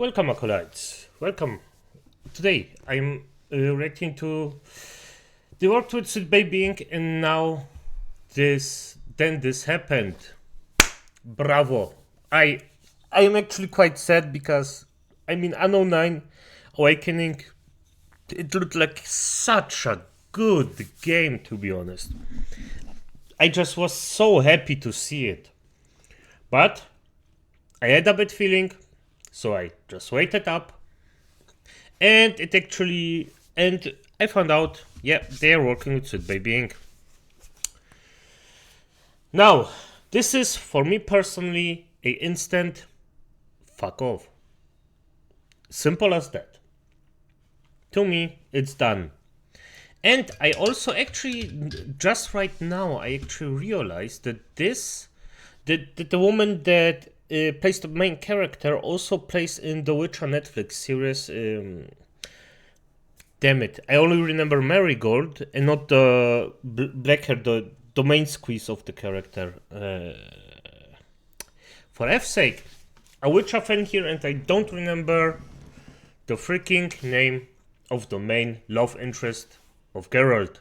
Welcome, acolytes. Welcome. Today I'm reacting to the work with Sid Babying, and now this happened. Bravo. I am actually quite sad because Anno 9 Awakening, it looked like such a good game, to be honest. I just was so happy to see it. But I had a bad feeling, so I just waited up, and I found out, yeah, they are working with Sweet Baby Inc. Now, this is for me personally a instant fuck off. Simple as that. To me, it's done. And I also just right now, I actually realized that the woman that plays the main character also plays in the Witcher Netflix series. Damn it, I only remember Marigold and not the black hair, the main squeeze of the character. For F's sake, a Witcher fan here, and I don't remember the freaking name of the main love interest of Geralt.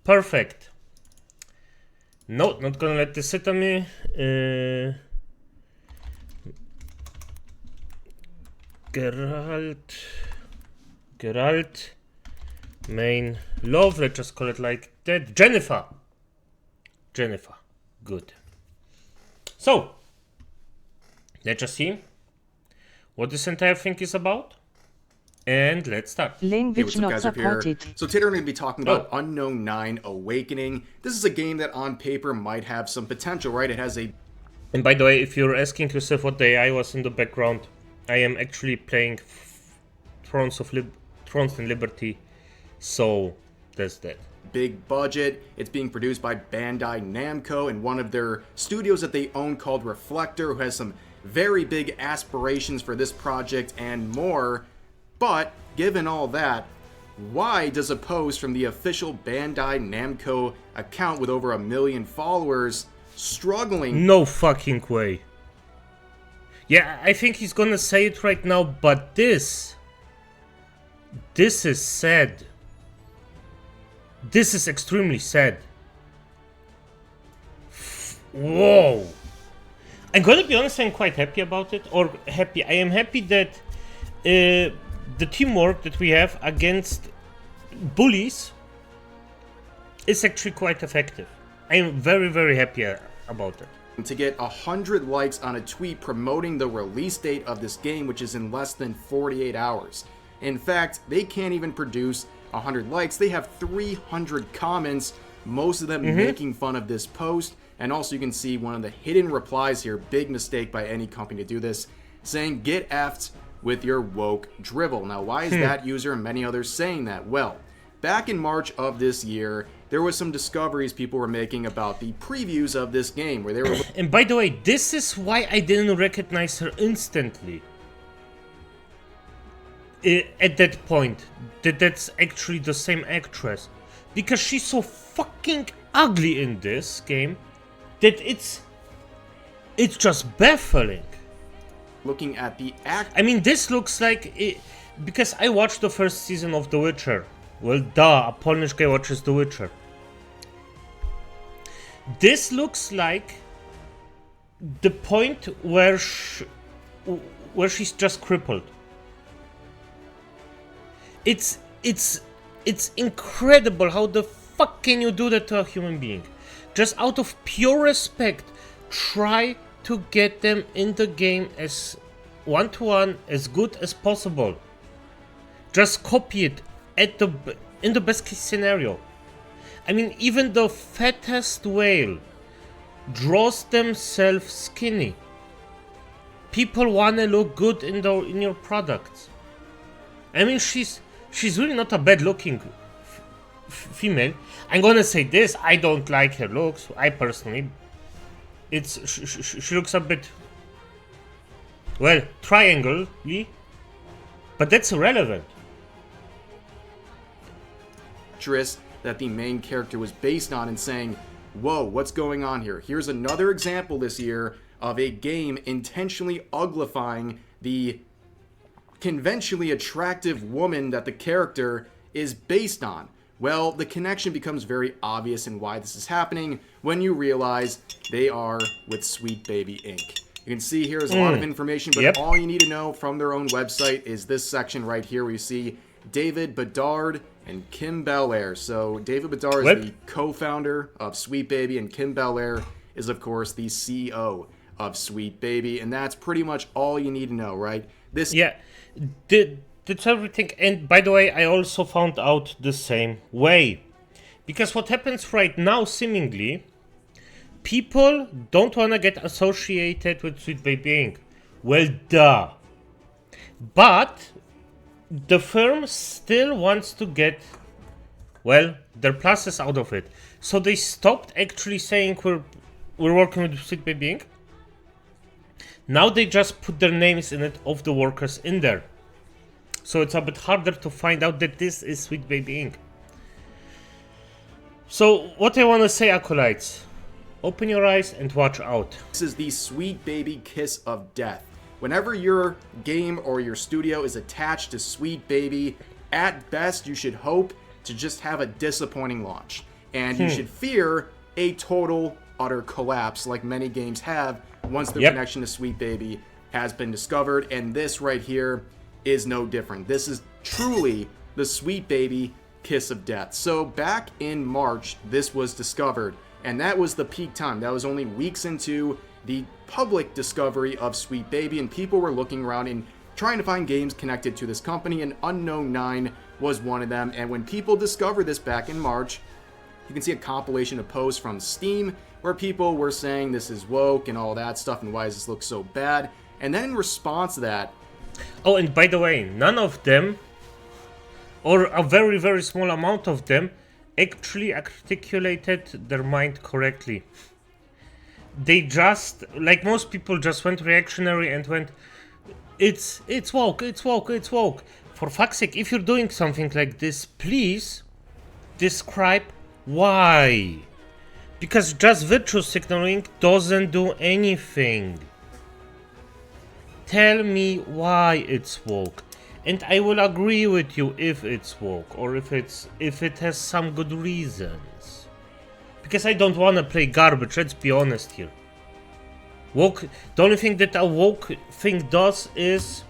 Perfect. No, not gonna let this sit on me. Geralt, main love, let's just call it like that. Jennifer, good. So, let's just see what this entire thing is about. And let's start. Language not supported. So today we're going to be talking about Unknown 9 Awakening. This is a game that on paper might have some potential, right? It has a... And by the way, if you're asking yourself what the AI was in the background, I am actually playing Thrones and Liberty, so that's that. Big budget. It's being produced by Bandai Namco and one of their studios that they own called Reflector, who has some very big aspirations for this project and more. But, given all that, why does a post from the official Bandai Namco account with over 1 million followers struggling? No fucking way. Yeah, I think he's gonna say it right now, but this is sad. This is extremely sad. Whoa. I'm gonna be honest, I'm quite happy about it. I am happy that the teamwork that we have against bullies is actually quite effective. I am very, very happy about it. To get 100 likes on a tweet promoting the release date of this game, which is in less than 48 hours. In fact, they can't even produce 100 likes. They have 300 comments, most of them making fun of this post. And also you can see one of the hidden replies here, big mistake by any company to do this, saying, "Get effed with your woke drivel." Now, why is that user and many others saying that? Well, back in March of this year, there was some discoveries people were making about the previews of this game, where they were... And by the way, this is why I didn't recognize her instantly. At that point, that's actually the same actress. Because she's so fucking ugly in this game, that it's just baffling. Looking at the act... This looks like it, because I watched the first season of The Witcher. Well, duh, a Polish guy watches The Witcher. This looks like the point where she's just crippled. It's incredible how the fuck can you do that to a human being? Just out of pure respect, try to get them in the game as one-to-one, as good as possible. Just copy it in the best case scenario. Even the fattest whale draws themselves skinny. People wanna look good in your products. She's really not a bad-looking female. I'm gonna say this: I don't like her looks. I personally. She looks a bit, well, triangle-y, but that's irrelevant. That the main character was based on, and saying, whoa, what's going on here? Here's another example this year of a game intentionally uglifying the conventionally attractive woman that the character is based on. Well, the connection becomes very obvious in why this is happening when you realize they are with Sweet Baby Inc. You can see here is a lot of information, but all you need to know from their own website is this section right here where you see David Bedard and Kim Belair. So David Bedard is the co-founder of Sweet Baby, and Kim Belair is, of course, the CEO of Sweet Baby, and that's pretty much all you need to know, right? That's everything. And by the way, I also found out the same way. Because what happens right now, seemingly, people don't want to get associated with Sweet Baby Inc. Well, duh. But the firm still wants to get, well, their pluses out of it. So they stopped actually saying we're working with Sweet Baby Inc. Now they just put their names in it of the workers in there. So it's a bit harder to find out that this is Sweet Baby Inc. So what I want to say, Acolytes, open your eyes and watch out. This is the Sweet Baby kiss of death. Whenever your game or your studio is attached to Sweet Baby, at best you should hope to just have a disappointing launch. And you should fear a total, utter collapse like many games have once their connection to Sweet Baby has been discovered. And this right here is no different. This is truly the Sweet Baby kiss of death. So back in March, this was discovered, and that was the peak time. That was only weeks into the public discovery of Sweet Baby, and people were looking around and trying to find games connected to this company, and Unknown 9 was one of them. And when people discovered this back in March, you can see a compilation of posts from Steam where people were saying this is woke and all that stuff, and why does this look so bad? And then in response to that, oh, and by the way, none of them, or a very, very small amount of them, actually articulated their mind correctly. They just, like most people, just went reactionary and went, it's woke, it's woke, it's woke. For fuck's sake, if you're doing something like this, please describe why. Because just virtue signaling doesn't do anything. Tell me why it's woke, and I will agree with you if it's woke or if it has some good reasons. Because I don't want to play garbage. Let's be honest here. Woke. The only thing that a woke thing does is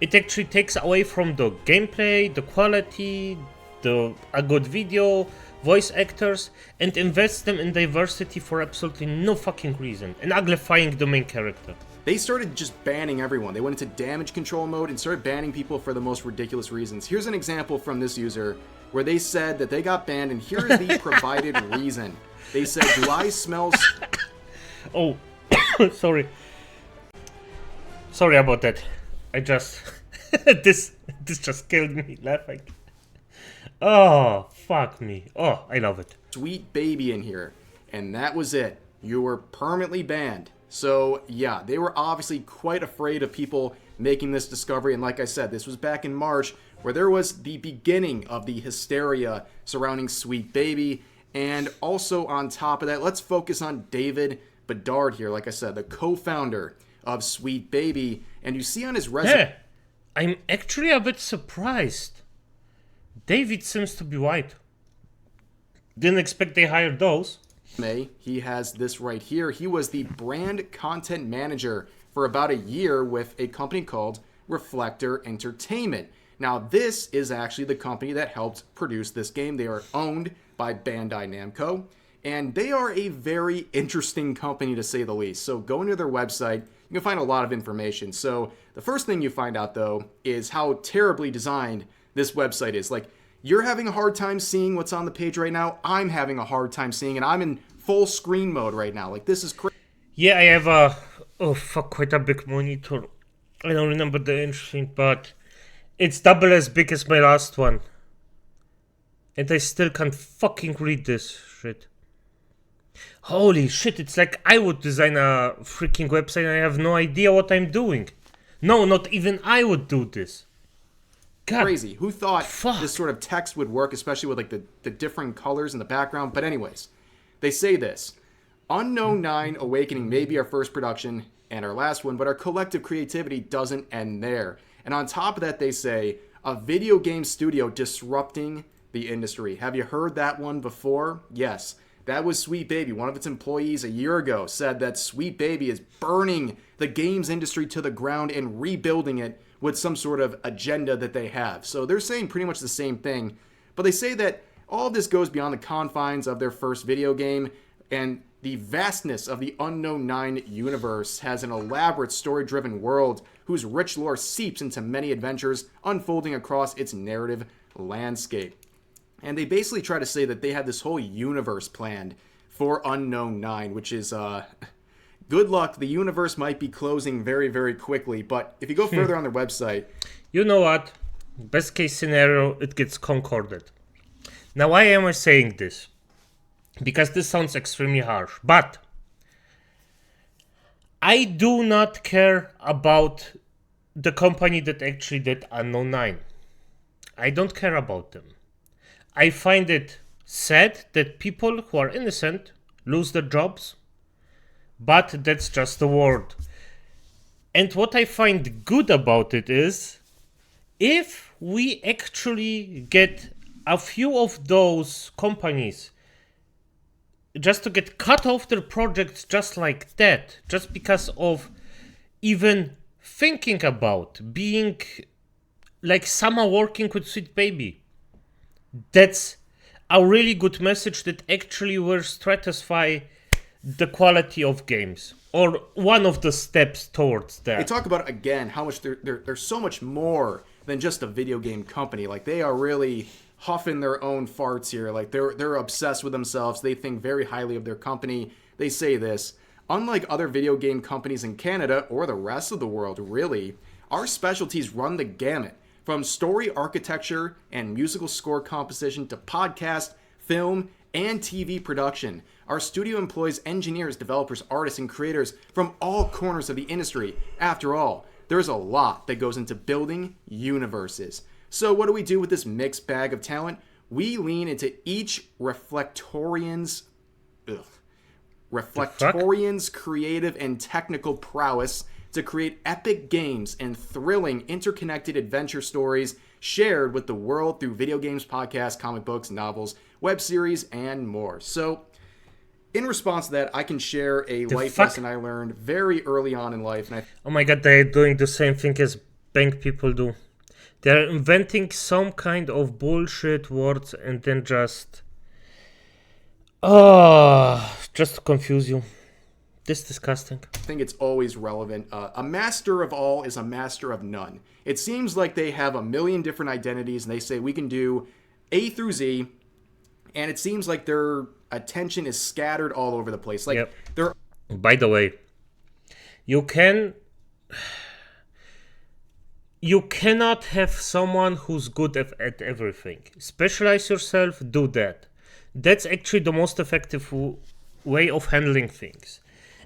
it actually takes away from the gameplay, the quality, a good video, voice actors, and invests them in diversity for absolutely no fucking reason, and uglifying the main character. They started just banning everyone. They went into damage control mode and started banning people for the most ridiculous reasons. Here's an example from this user where they said that they got banned, and here is the provided reason. They said, do I smell... Oh, sorry. Sorry about that. I just... this just killed me laughing. Oh, fuck me. Oh, I love it. Sweet Baby in here. And that was it. You were permanently banned. So, yeah, they were obviously quite afraid of people making this discovery. And like I said, this was back in March, where there was the beginning of the hysteria surrounding Sweet Baby. And also on top of that, let's focus on David Bedard here. Like I said, the co-founder of Sweet Baby. And you see on his resume... Yeah, I'm actually a bit surprised. David seems to be white. Didn't expect they hired those. He has this right here. He was the brand content manager for about a year with a company called Reflector Entertainment. Now, this is actually the company that helped produce this game. They are owned by Bandai Namco, and they are a very interesting company to say the least. So go into their website, you can find a lot of information. So the first thing you find out, though, is how terribly designed this website is. Like, you're having a hard time seeing what's on the page right now. I'm having a hard time seeing it. I'm in full screen mode right now. Like, this is crazy. Yeah, I have quite a big monitor. I don't remember the inch thing, but it's double as big as my last one. And I still can't fucking read this shit. Holy shit, it's like I would design a freaking website and I have no idea what I'm doing. No, not even I would do this. God, crazy. Who thought this sort of text would work, especially with like the different colors in the background? But anyways, they say this. Unknown 9 Awakening may be our first production and our last one, but our collective creativity doesn't end there. And on top of that, they say a video game studio disrupting the industry. Have you heard that one before? Yes. That was Sweet Baby. One of its employees a year ago said that Sweet Baby is burning the games industry to the ground and rebuilding it with some sort of agenda that they have. So they're saying pretty much the same thing. But they say that all of this goes beyond the confines of their first video game, and the vastness of the Unknown 9 universe has an elaborate story-driven world whose rich lore seeps into many adventures unfolding across its narrative landscape. And they basically try to say that they have this whole universe planned for Unknown 9, which is, good luck. The universe might be closing very, very quickly. But if you go further on their website... You know what? Best case scenario, it gets concorded. Now, why am I saying this? Because this sounds extremely harsh. But I do not care about the company that actually did Unknown 9. I don't care about them. I find it sad that people who are innocent lose their jobs, but that's just the world. And what I find good about it is, if we actually get a few of those companies just to get cut off their projects just like that, just because of even thinking about being like somehow working with Sweet Baby, that's a really good message that actually will stratify the quality of games, or one of the steps towards that. They talk about, again, how much they're so much more than just a video game company. Like, they are really huffing their own farts here. Like, they're obsessed with themselves. They think very highly of their company. They say this: unlike other video game companies in Canada or the rest of the world, really, our specialties run the gamut, from story architecture and musical score composition to podcast, film, and TV production. Our studio employs engineers, developers, artists, and creators from all corners of the industry. After all, there's a lot that goes into building universes. So what do we do with this mixed bag of talent? We lean into each Reflectorian's creative and technical prowess to create epic games and thrilling, interconnected adventure stories shared with the world through video games, podcasts, comic books, novels, web series, and more. So, in response to that, I can share a life lesson I learned very early on in life. And oh my god, they're doing the same thing as bank people do. They're inventing some kind of bullshit words and then just to confuse you. This is disgusting. I think it's always relevant. A master of all is a master of none. It seems like they have a million different identities, and they say we can do A through Z, and it seems like their attention is scattered all over the place. Like, yep. They're... By the way, you cannot have someone who's good at everything. Specialize yourself, do that. That's actually the most effective way of handling things.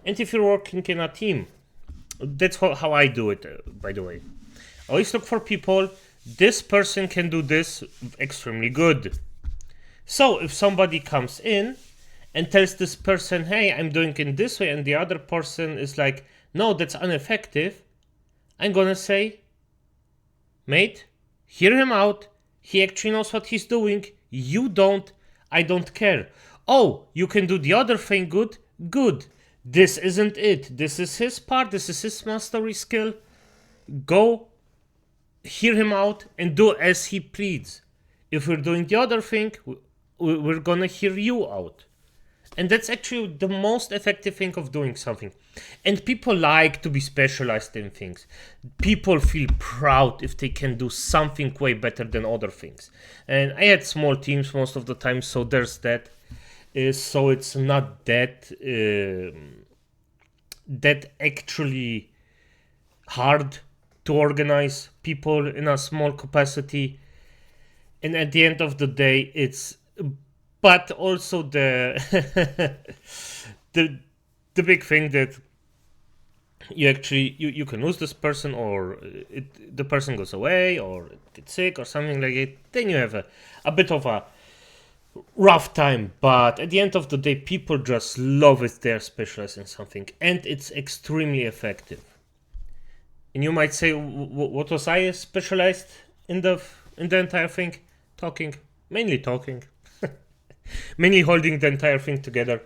And if you're working in a team, that's how I do it, by the way. I always look for people, this person can do this extremely good. So if somebody comes in and tells this person, hey, I'm doing it this way, and the other person is like, no, that's ineffective, I'm gonna say, mate, hear him out. He actually knows what he's doing. You don't. I don't care. Oh, you can do the other thing good? Good. This isn't it. This is his part. This is his mastery skill. Go, hear him out, and do as he pleads. If we're doing the other thing, we're gonna hear you out. And that's actually the most effective thing of doing something. And people like to be specialized in things. People feel proud if they can do something way better than other things. And I had small teams most of the time, so there's that. So it's not that actually hard to organize people in a small capacity. And at the end of the day, it's... But also the big thing that you actually you can lose this person, or the person goes away or gets sick or something like it. Then you have a bit of a rough time. But at the end of the day, people just love it. They're specialized in something, and it's extremely effective. And you might say, what was I specialized in the entire thing? Talking, mainly talking, mainly holding the entire thing together.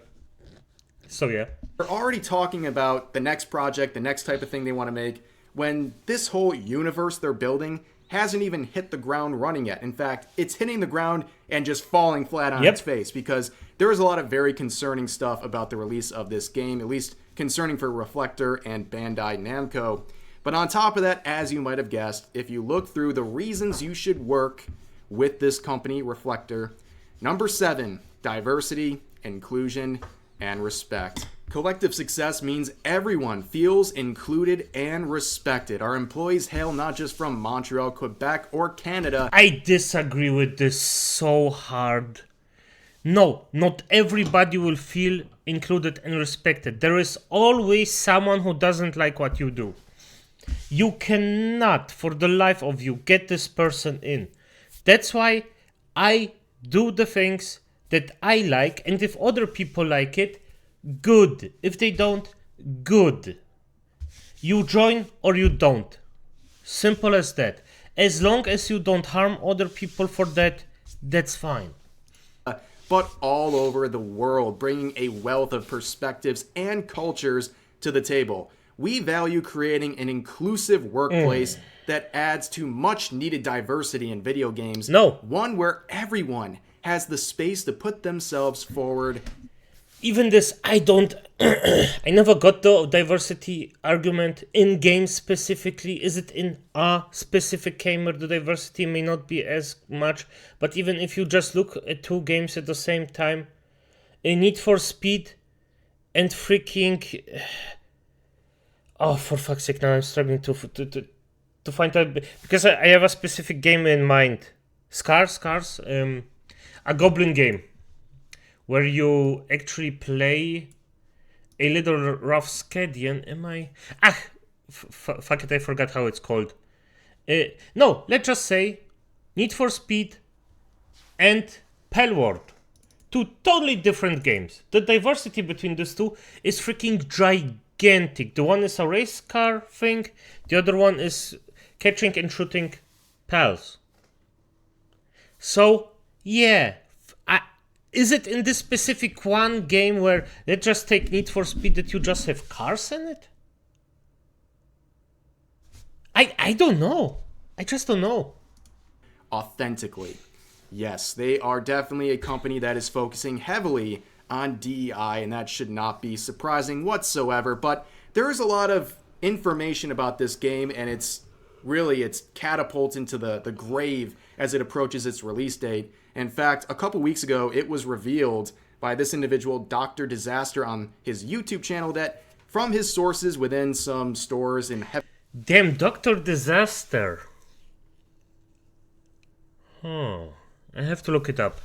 So yeah. They're already talking about the next project, the next type of thing they want to make, when this whole universe they're building hasn't even hit the ground running yet. In fact, it's hitting the ground and just falling flat on its face, because there is a lot of very concerning stuff about the release of this game, at least concerning for Reflector and Bandai Namco. But on top of that, as you might have guessed, if you look through the reasons you should work with this company, Reflector, number 7, diversity, inclusion, and respect. Collective success means everyone feels included and respected. Our employees hail not just from Montreal, Quebec, or Canada. I disagree with this so hard. No, not everybody will feel included and respected. There is always someone who doesn't like what you do. You cannot, for the life of you, get this person in. That's why I do the things that I like, and if other people like it, good. If they don't, good. You join or you don't. Simple as that. As long as you don't harm other people for that, that's fine. But all over the world, bringing a wealth of perspectives and cultures to the table. We value creating an inclusive workplace that adds to much needed diversity in video games. No. One where everyone has the space to put themselves forward. Even this, I never got the diversity argument in games specifically. Is it in a specific game where the diversity may not be as much? But even if you just look at two games at the same time, a Need for Speed and freaking... Oh, for fuck's sake, now I'm struggling to find out, because I have a specific game in mind. Scars, a goblin game, where you actually play a little rough Skadian. Am I? Fuck it, I forgot how it's called. No, let's just say Need for Speed and Palworld. Two totally different games. The diversity between these two is freaking gigantic. The one is a race car thing, the other one is catching and shooting pals. So, yeah. Is it in this specific one game where, let's just take Need for Speed, that you just have cars in it? I don't know. I just don't know. Authentically. Yes, they are definitely a company that is focusing heavily on DEI, and that should not be surprising whatsoever. But there is a lot of information about this game, and it's catapulted into the grave as it approaches its release date. In fact, a couple weeks ago, it was revealed by this individual, Dr. Disaster, on his YouTube channel that from his sources within some stores in Damn, Dr. Disaster. I have to look it up.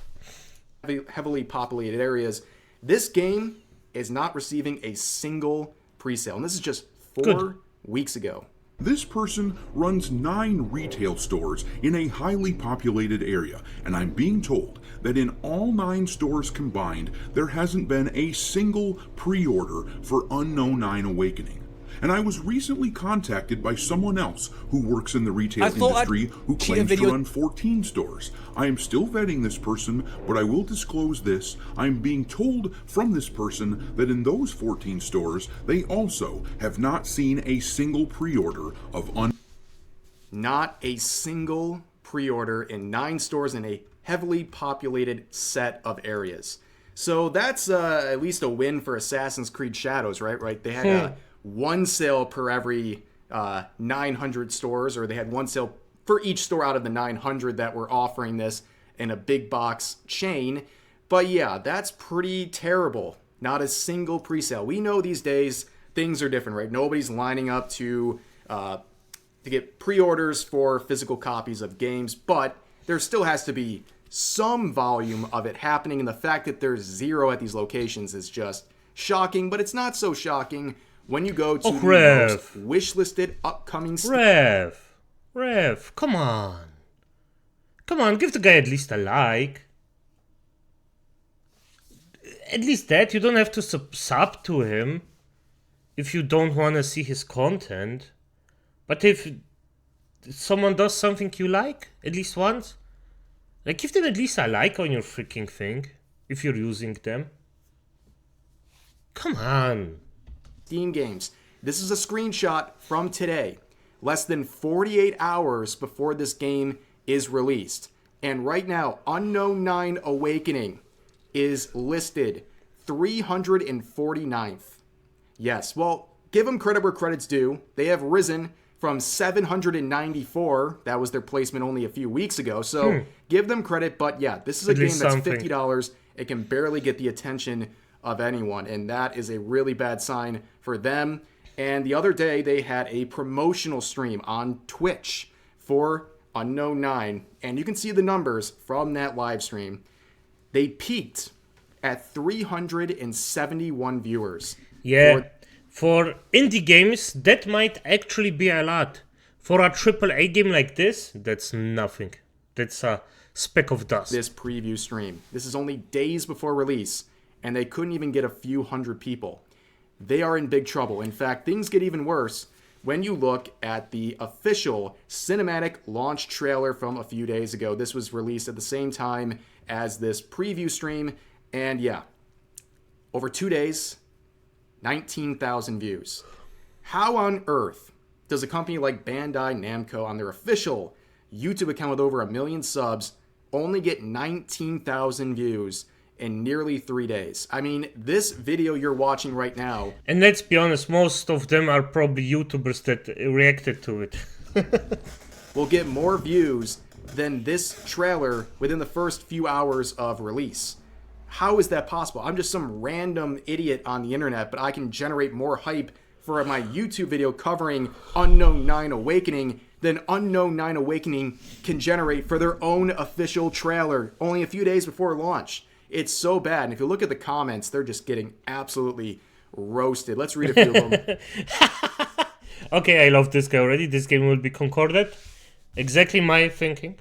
heavily populated areas, this game is not receiving a single pre-sale. And this is just 4 weeks ago. This person runs 9 retail stores in a highly populated area, and I'm being told that in all 9 stores combined, there hasn't been a single pre-order for Unknown 9 Awakening. And I was recently contacted by someone else who works in the retail industry who claims to run 14 stores. I am still vetting this person, but I will disclose this. I'm being told from this person that in those 14 stores, they also have not seen a single pre-order of Not a single pre-order in 9 stores in a heavily populated set of areas. So that's at least a win for Assassin's Creed Shadows, right? They had one sale per every 900 stores, or they had one sale for each store out of the 900 that were offering this in a big box chain. But yeah, that's pretty terrible. Not a single pre-sale. We know these days things are different, right? Nobody's lining up to get pre-orders for physical copies of games, but there still has to be some volume of it happening, and the fact that there's 0 at these locations is just shocking. But it's not so shocking when you go to the most wish-listed upcoming... Rev, come on. Come on, give the guy at least a like. At least that. You don't have to sub to him if you don't want to see his content. But if someone does something you like, at least once, like give them at least a like on your freaking thing, if you're using them. Come on. Steam games. This is a screenshot from today, less than 48 hours before this game is released. And right now, Unknown 9 Awakening is listed 349th. Yes, well, give them credit where credit's due. They have risen from 794. That was their placement only a few weeks ago. So give them credit. But yeah, this is a At game least that's something. $50. It can barely get the attention of anyone. And that is a really bad sign for them. And the other day, they had a promotional stream on Twitch for Unknown 9. And you can see the numbers from that live stream. They peaked at 371 viewers. Yeah, for indie games, that might actually be a lot. For a AAA game like this, that's nothing. That's a speck of dust. This preview stream. This is only days before release, and they couldn't even get a few hundred people. They are in big trouble. In fact, things get even worse when you look at the official cinematic launch trailer from a few days ago. This was released at the same time as this preview stream, and yeah, over 2 days, 19,000 views. How on earth does a company like Bandai Namco on their official YouTube account with over 1 million subs only get 19,000 views in nearly 3 days? I mean, this video you're watching right now... And let's be honest, most of them are probably YouTubers that reacted to it. will get more views than this trailer within the first few hours of release. How is that possible? I'm just some random idiot on the internet, but I can generate more hype for my YouTube video covering Unknown 9 Awakening than Unknown 9 Awakening can generate for their own official trailer only a few days before launch. It's so bad. And if you look at the comments, they're just getting absolutely roasted. Let's read a few of them. Okay, I love this guy already. This game will be concorded. Exactly my thinking.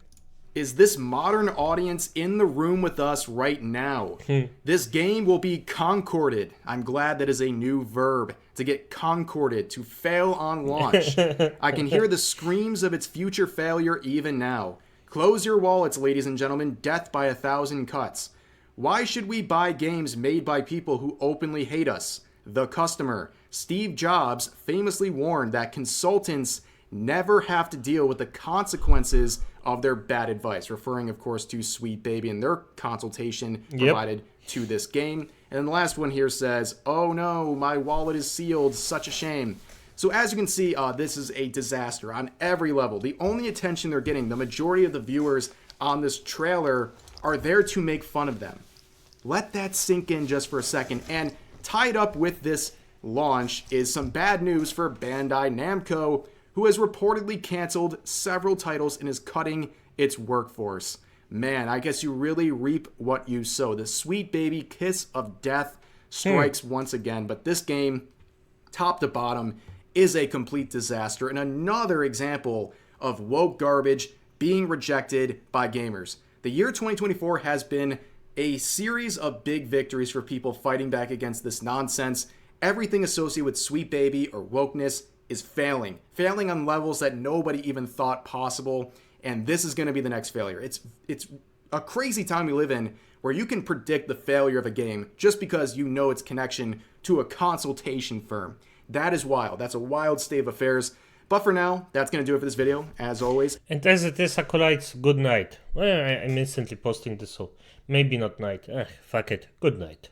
Is this modern audience in the room with us right now? This game will be concorded. I'm glad that is a new verb. To get concorded, to fail on launch. I can hear the screams of its future failure even now. Close your wallets, ladies and gentlemen. Death by 1,000 cuts. Why should we buy games made by people who openly hate us? The customer. Steve Jobs famously warned that consultants never have to deal with the consequences of their bad advice, referring, of course, to Sweet Baby and their consultation provided to this game. And then the last one here says, oh no, my wallet is sealed, such a shame. So as you can see, this is a disaster on every level. The only attention they're getting, the majority of the viewers on this trailer are there to make fun of them. Let that sink in just for a second. And tied up with this launch is some bad news for Bandai Namco, who has reportedly canceled several titles and is cutting its workforce. Man, I guess you really reap what you sow. The Sweet Baby kiss of death strikes once again. But this game, top to bottom, is a complete disaster. And another example of woke garbage being rejected by gamers. The year 2024 has been a series of big victories for people fighting back against this nonsense. Everything associated with Sweet Baby or wokeness is failing on levels that nobody even thought possible, and this is going to be the next failure. It's a crazy time we live in where you can predict the failure of a game just because you know its connection to a consultation firm. That is wild. That's a wild state of affairs. But for now, that's going to do it for this video, as always. And as it is, acolytes, good night. Well, I'm instantly posting this, so maybe not night. Fuck it. Good night.